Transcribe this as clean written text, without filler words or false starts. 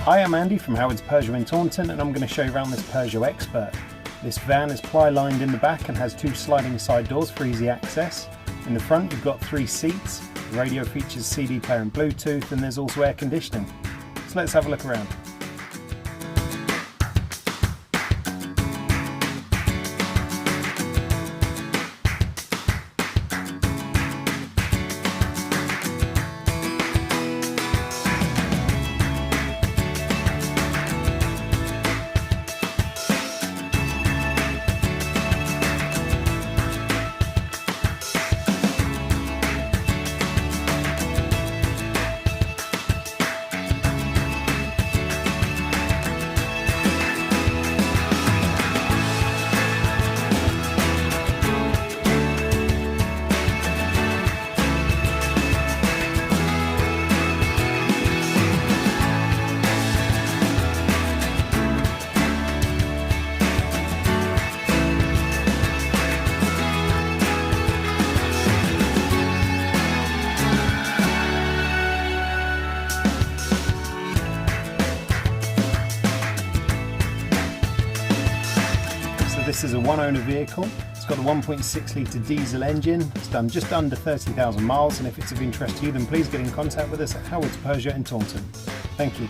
Hi, I'm Andy from Howard's Peugeot in Taunton, and I'm going to show you around this Peugeot Expert. This van is ply-lined in the back and has 2 sliding side doors for easy access. In the front you've got 3 seats, the radio features CD player and Bluetooth, and there's also air conditioning. So let's have a look around. This is a one-owner vehicle. It's got a 1.6 litre diesel engine. It's done just under 30,000 miles, and if it's of interest to you, then please get in contact with us at Howard's Peugeot in Taunton. Thank you.